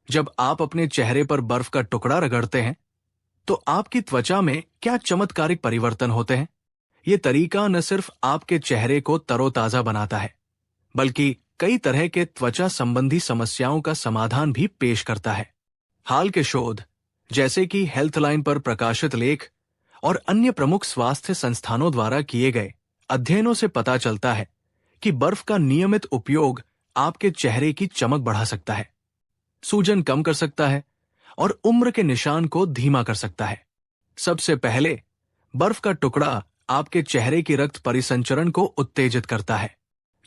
जब आप अपने चेहरे पर बर्फ का टुकड़ा रगड़ते हैं तो आपकी त्वचा में क्या चमत्कारिक परिवर्तन होते हैं। ये तरीका न सिर्फ आपके चेहरे को तरोताजा बनाता है, बल्कि कई तरह के त्वचा संबंधी समस्याओं का समाधान भी पेश करता है। हाल के शोध, जैसे कि हेल्थलाइन पर प्रकाशित लेख और अन्य प्रमुख स्वास्थ्य संस्थानों द्वारा किए गए अध्ययनों से पता चलता है कि बर्फ का नियमित उपयोग आपके चेहरे की चमक बढ़ा सकता है, सूजन कम कर सकता है और उम्र के निशान को धीमा कर सकता है। सबसे पहले, बर्फ का टुकड़ा आपके चेहरे की रक्त परिसंचरण को उत्तेजित करता है।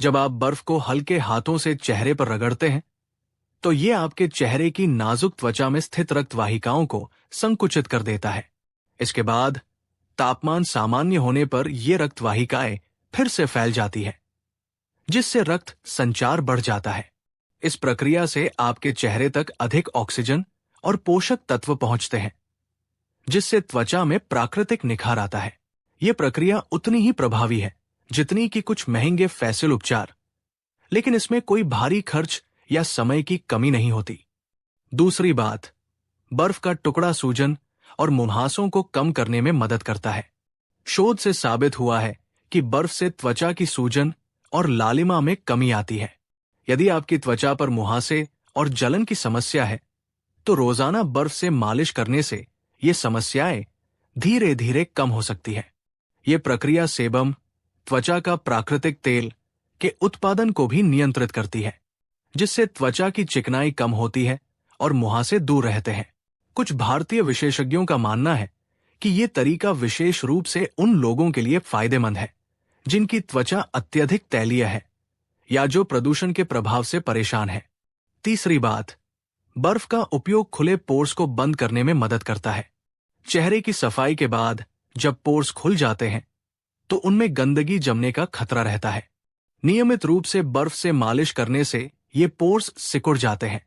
जब आप बर्फ को हल्के हाथों से चेहरे पर रगड़ते हैं तो ये आपके चेहरे की नाजुक त्वचा में स्थित रक्त वाहिकाओं को संकुचित कर देता है। इसके बाद तापमान सामान्य होने पर ये रक्त वाहिकाएं फिर से फैल जाती है, जिससे रक्त संचार बढ़ जाता है। इस प्रक्रिया से आपके चेहरे तक अधिक ऑक्सीजन और पोषक तत्व पहुंचते हैं, जिससे त्वचा में प्राकृतिक निखार आता है। यह प्रक्रिया उतनी ही प्रभावी है जितनी कि कुछ महंगे फैसियल उपचार, लेकिन इसमें कोई भारी खर्च या समय की कमी नहीं होती। दूसरी बात, बर्फ का टुकड़ा सूजन और मुहासों को कम करने में मदद करता है। शोध से साबित हुआ है कि बर्फ से त्वचा की सूजन और लालिमा में कमी आती है। यदि आपकी त्वचा पर मुहासे और जलन की समस्या है तो रोजाना बर्फ से मालिश करने से ये समस्याएं धीरे धीरे कम हो सकती है। ये प्रक्रिया सेबम, त्वचा का प्राकृतिक तेल, के उत्पादन को भी नियंत्रित करती है, जिससे त्वचा की चिकनाई कम होती है और मुहासे दूर रहते हैं। कुछ भारतीय विशेषज्ञों का मानना है कि ये तरीका विशेष रूप से उन लोगों के लिए फायदेमंद है जिनकी त्वचा अत्यधिक तैलीय है या जो प्रदूषण के प्रभाव से परेशान है। तीसरी बात, बर्फ का उपयोग खुले पोर्स को बंद करने में मदद करता है। चेहरे की सफाई के बाद जब पोर्स खुल जाते हैं तो उनमें गंदगी जमने का खतरा रहता है। नियमित रूप से बर्फ से मालिश करने से ये पोर्स सिकुड़ जाते हैं,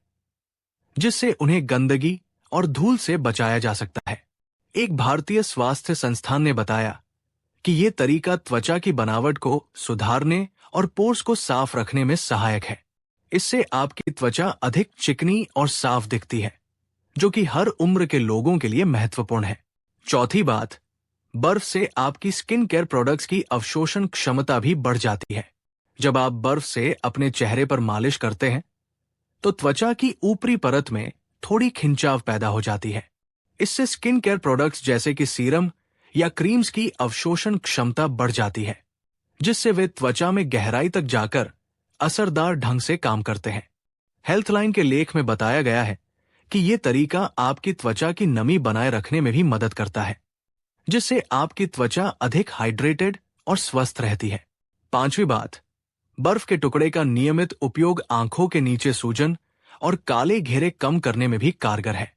जिससे उन्हें गंदगी और धूल से बचाया जा सकता है। एक भारतीय स्वास्थ्य संस्थान ने बताया कि ये तरीका त्वचा की बनावट को सुधारने और पोर्स को साफ रखने में सहायक है। इससे आपकी त्वचा अधिक चिकनी और साफ दिखती है, जो कि हर उम्र के लोगों के लिए महत्वपूर्ण है। चौथी बात, बर्फ से आपकी स्किन केयर प्रोडक्ट्स की अवशोषण क्षमता भी बढ़ जाती है। जब आप बर्फ से अपने चेहरे पर मालिश करते हैं तो त्वचा की ऊपरी परत में थोड़ी खिंचाव पैदा हो जाती है। इससे स्किन केयर प्रोडक्ट्स जैसे कि सीरम या क्रीम्स की अवशोषण क्षमता बढ़ जाती है, जिससे वे त्वचा में गहराई तक जाकर असरदार ढंग से काम करते हैं। हेल्थलाइन के लेख में बताया गया है कि ये तरीका आपकी त्वचा की नमी बनाए रखने में भी मदद करता है, जिससे आपकी त्वचा अधिक हाइड्रेटेड और स्वस्थ रहती है। पांचवी बात, बर्फ के टुकड़े का नियमित उपयोग आंखों के नीचे सूजन और काले घेरे कम करने में भी कारगर है।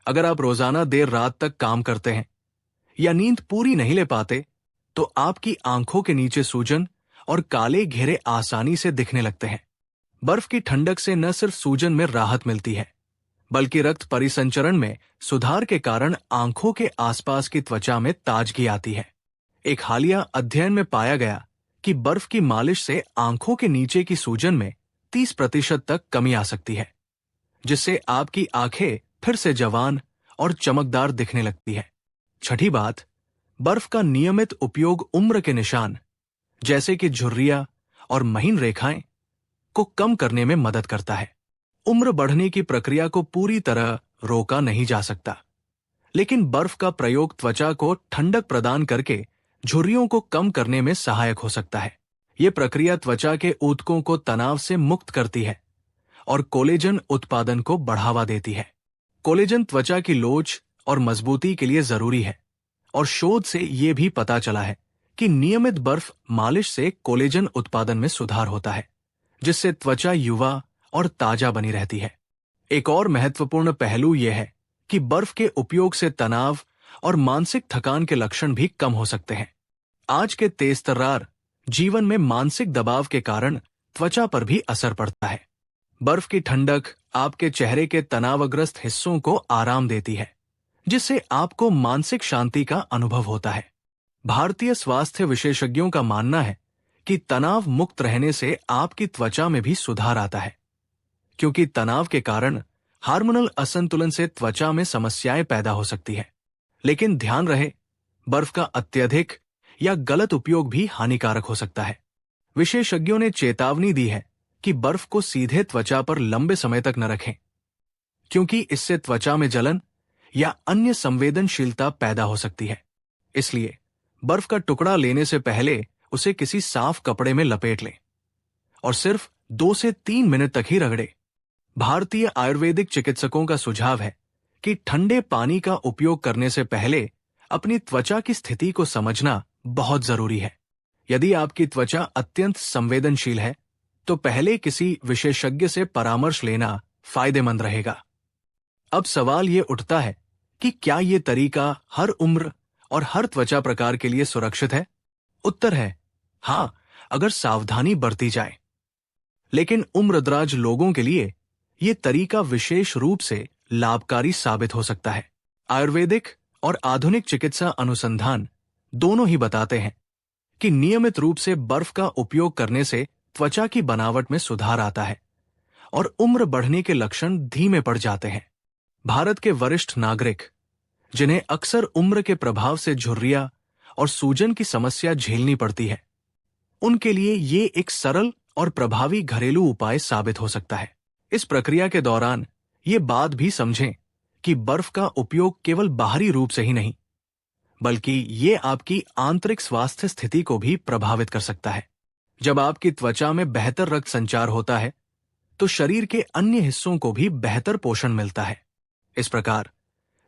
अगर आप रोजाना देर रात तक काम करते हैं या नींद पूरी नहीं ले पाते तो आपकी आंखों के नीचे सूजन और काले घेरे आसानी से दिखने लगते हैं। बर्फ की ठंडक से न सिर्फ सूजन में राहत मिलती है, बल्कि रक्त परिसंचरण में सुधार के कारण आंखों के आसपास की त्वचा में ताजगी आती है। एक हालिया अध्ययन में पाया गया कि बर्फ की मालिश से आंखों के नीचे की सूजन में 30% तक कमी आ सकती है, जिससे आपकी आंखें फिर से जवान और चमकदार दिखने लगती है। छठी बात, बर्फ का नियमित उपयोग उम्र के निशान जैसे कि झुर्रियां और महीन रेखाएं को कम करने में मदद करता है। उम्र बढ़ने की प्रक्रिया को पूरी तरह रोका नहीं जा सकता, लेकिन बर्फ का प्रयोग त्वचा को ठंडक प्रदान करके झुर्रियों को कम करने में सहायक हो सकता है। यह प्रक्रिया त्वचा के ऊतकों को तनाव से मुक्त करती है और कोलेजन उत्पादन को बढ़ावा देती है। कोलेजन त्वचा की लोच और मजबूती के लिए जरूरी है और शोध से यह भी पता चला है कि नियमित बर्फ मालिश से कोलेजन उत्पादन में सुधार होता है, जिससे त्वचा युवा और ताजा बनी रहती है। एक और महत्वपूर्ण पहलू यह है कि बर्फ के उपयोग से तनाव और मानसिक थकान के लक्षण भी कम हो सकते हैं। आज के तेज-तर्रार जीवन में मानसिक दबाव के कारण त्वचा पर भी असर पड़ता है। बर्फ की ठंडक आपके चेहरे के तनावग्रस्त हिस्सों को आराम देती है, जिससे आपको मानसिक शांति का अनुभव होता है। भारतीय स्वास्थ्य विशेषज्ञों का मानना है कि तनाव मुक्त रहने से आपकी त्वचा में भी सुधार आता है, क्योंकि तनाव के कारण हार्मोनल असंतुलन से त्वचा में समस्याएं पैदा हो सकती है। लेकिन ध्यान रहे, बर्फ का अत्यधिक या गलत उपयोग भी हानिकारक हो सकता है। विशेषज्ञों ने चेतावनी दी है कि बर्फ को सीधे त्वचा पर लंबे समय तक न रखें, क्योंकि इससे त्वचा में जलन या अन्य संवेदनशीलता पैदा हो सकती है। इसलिए बर्फ का टुकड़ा लेने से पहले उसे किसी साफ कपड़े में लपेट लें और सिर्फ 2 से 3 मिनट तक ही रगड़े। भारतीय आयुर्वेदिक चिकित्सकों का सुझाव है कि ठंडे पानी का उपयोग करने से पहले अपनी त्वचा की स्थिति को समझना बहुत जरूरी है। यदि आपकी त्वचा अत्यंत संवेदनशील है, तो पहले किसी विशेषज्ञ से परामर्श लेना फायदेमंद रहेगा। अब सवाल ये उठता है कि क्या ये तरीका हर उम्र और हर त्वचा प्रकार के लिए सुरक्षित है? उत्तर है हाँ, अगर सावधानी बरती जाए। लेकिन उम्रदराज लोगों के लिए ये तरीका विशेष रूप से लाभकारी साबित हो सकता है। आयुर्वेदिक और आधुनिक चिकित्सा अनुसंधान दोनों ही बताते हैं कि नियमित रूप से बर्फ का उपयोग करने से त्वचा की बनावट में सुधार आता है और उम्र बढ़ने के लक्षण धीमे पड़ जाते हैं। भारत के वरिष्ठ नागरिक, जिन्हें अक्सर उम्र के प्रभाव से झुर्रियां और सूजन की समस्या झेलनी पड़ती है, उनके लिए ये एक सरल और प्रभावी घरेलू उपाय साबित हो सकता है। इस प्रक्रिया के दौरान ये बात भी समझें कि बर्फ का उपयोग केवल बाहरी रूप से ही नहीं, बल्कि ये आपकी आंतरिक स्वास्थ्य स्थिति को भी प्रभावित कर सकता है। जब आपकी त्वचा में बेहतर रक्त संचार होता है, तो शरीर के अन्य हिस्सों को भी बेहतर पोषण मिलता है। इस प्रकार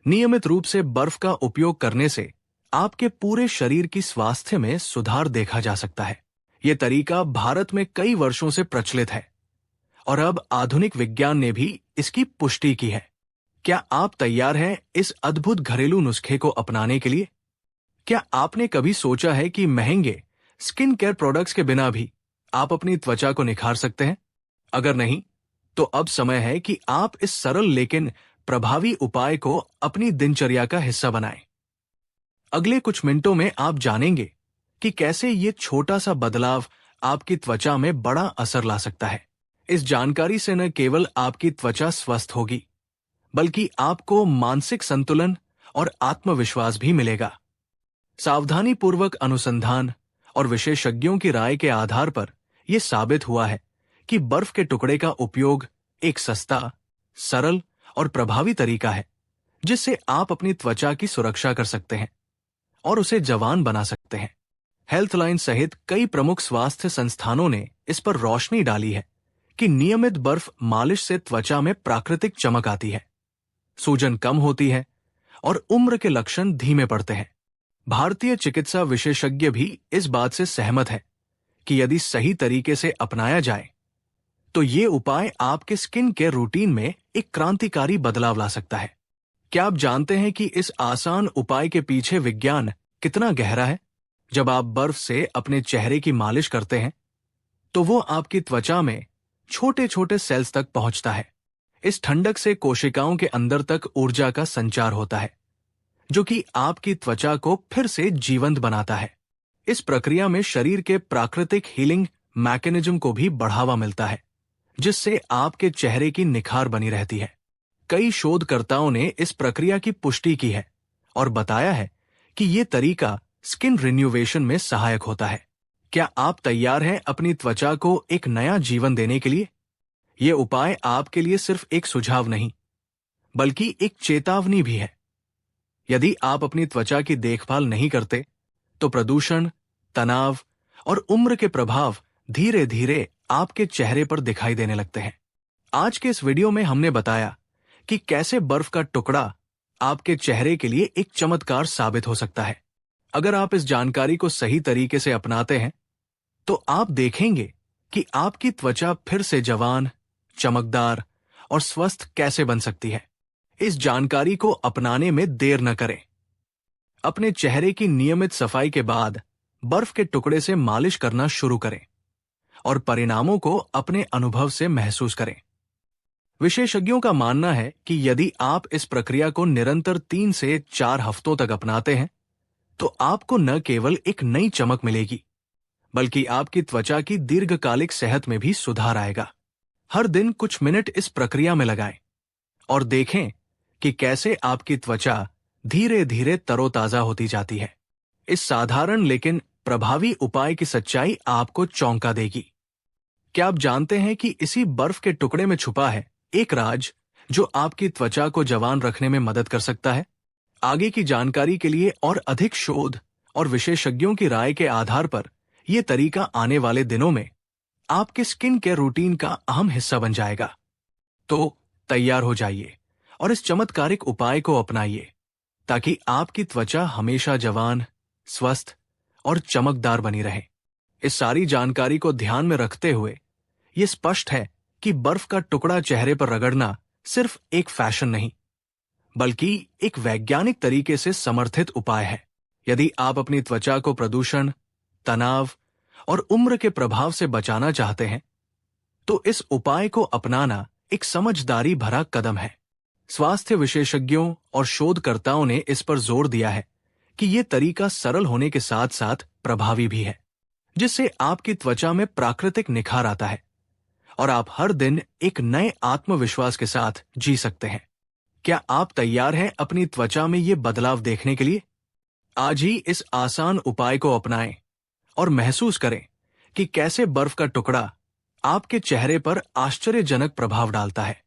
नियमित रूप से बर्फ का उपयोग करने से आपके पूरे शरीर की स्वास्थ्य में सुधार देखा जा सकता है। यह तरीका भारत में कई वर्षों से प्रचलित है और अब आधुनिक विज्ञान ने भी इसकी पुष्टि की है। क्या आप तैयार हैं इस अद्भुत घरेलू नुस्खे को अपनाने के लिए? क्या आपने कभी सोचा है कि महंगे स्किन केयर प्रोडक्ट्स के बिना भी आप अपनी त्वचा को निखार सकते हैं? अगर नहीं, तो अब समय है कि आप इस सरल लेकिन प्रभावी उपाय को अपनी दिनचर्या का हिस्सा बनाएं। अगले कुछ मिनटों में आप जानेंगे कि कैसे ये छोटा सा बदलाव आपकी त्वचा में बड़ा असर ला सकता है। इस जानकारी से न केवल आपकी त्वचा स्वस्थ होगी, बल्कि आपको मानसिक संतुलन और आत्मविश्वास भी मिलेगा। सावधानीपूर्वक अनुसंधान और विशेषज्ञों की राय के आधार पर यह साबित हुआ है कि बर्फ के टुकड़े का उपयोग एक सस्ता, सरल और प्रभावी तरीका है, जिससे आप अपनी त्वचा की सुरक्षा कर सकते हैं और उसे जवान बना सकते हैं। हेल्थलाइन सहित कई प्रमुख स्वास्थ्य संस्थानों ने इस पर रोशनी डाली है कि नियमित बर्फ मालिश से त्वचा में प्राकृतिक चमक आती है, सूजन कम होती है और उम्र के लक्षण धीमे पड़ते हैं। भारतीय चिकित्सा विशेषज्ञ भी इस बात से सहमत है कि यदि सही तरीके से अपनाया जाए, तो ये उपाय आपके स्किन केयर रूटीन में एक क्रांतिकारी बदलाव ला सकता है। क्या आप जानते हैं कि इस आसान उपाय के पीछे विज्ञान कितना गहरा है? जब आप बर्फ से अपने चेहरे की मालिश करते हैं, तो वो आपकी त्वचा में छोटे छोटे सेल्स तक पहुंचता है। इस ठंडक से कोशिकाओं के अंदर तक ऊर्जा का संचार होता है, जो कि आपकी त्वचा को फिर से जीवंत बनाता है। इस प्रक्रिया में शरीर के प्राकृतिक हीलिंग मैकेनिज्म को भी बढ़ावा मिलता है, जिससे आपके चेहरे की निखार बनी रहती है। कई शोधकर्ताओं ने इस प्रक्रिया की पुष्टि की है और बताया है कि ये तरीका स्किन रिन्यूवेशन में सहायक होता है। क्या आप तैयार हैं अपनी त्वचा को एक नया जीवन देने के लिए? ये उपाय आपके लिए सिर्फ एक सुझाव नहीं, बल्कि एक चेतावनी भी है। यदि आप अपनी त्वचा की देखभाल नहीं करते, तो प्रदूषण, तनाव और उम्र के प्रभाव धीरे धीरे आपके चेहरे पर दिखाई देने लगते हैं। आज के इस वीडियो में हमने बताया कि कैसे बर्फ का टुकड़ा आपके चेहरे के लिए एक चमत्कार साबित हो सकता है। अगर आप इस जानकारी को सही तरीके से अपनाते हैं, तो आप देखेंगे कि आपकी त्वचा फिर से जवान, चमकदार और स्वस्थ कैसे बन सकती है। इस जानकारी को अपनाने में देर न करें। अपने चेहरे की नियमित सफाई के बाद बर्फ के टुकड़े से मालिश करना शुरू करें और परिणामों को अपने अनुभव से महसूस करें। विशेषज्ञों का मानना है कि यदि आप इस प्रक्रिया को निरंतर 3 से 4 हफ्तों तक अपनाते हैं, तो आपको न केवल एक नई चमक मिलेगी, बल्कि आपकी त्वचा की दीर्घकालिक सेहत में भी सुधार आएगा। हर दिन कुछ मिनट इस प्रक्रिया में लगाएं और देखें कि कैसे आपकी त्वचा धीरे धीरे तरोताजा होती जाती है। इस साधारण लेकिन प्रभावी उपाय की सच्चाई आपको चौंका देगी। क्या आप जानते हैं कि इसी बर्फ के टुकड़े में छुपा है एक राज जो आपकी त्वचा को जवान रखने में मदद कर सकता है? आगे की जानकारी के लिए और अधिक शोध और विशेषज्ञों की राय के आधार पर यह तरीका आने वाले दिनों में आपके स्किन केयर रूटीन का अहम हिस्सा बन जाएगा। तो तैयार हो जाइए और इस चमत्कारिक उपाय को अपनाइए ताकि आपकी त्वचा हमेशा जवान, स्वस्थ और चमकदार बनी रहे। इस सारी जानकारी को ध्यान में रखते हुए यह स्पष्ट है कि बर्फ का टुकड़ा चेहरे पर रगड़ना सिर्फ एक फैशन नहीं, बल्कि एक वैज्ञानिक तरीके से समर्थित उपाय है। यदि आप अपनी त्वचा को प्रदूषण, तनाव और उम्र के प्रभाव से बचाना चाहते हैं, तो इस उपाय को अपनाना एक समझदारी भरा कदम है। स्वास्थ्य विशेषज्ञों और शोधकर्ताओं ने इस पर जोर दिया है कि यह तरीका सरल होने के साथ साथ प्रभावी भी है, जिससे आपकी त्वचा में प्राकृतिक निखार आता है और आप हर दिन एक नए आत्मविश्वास के साथ जी सकते हैं। क्या आप तैयार हैं अपनी त्वचा में ये बदलाव देखने के लिए? आज ही इस आसान उपाय को अपनाएं और महसूस करें कि कैसे बर्फ का टुकड़ा आपके चेहरे पर आश्चर्यजनक प्रभाव डालता है।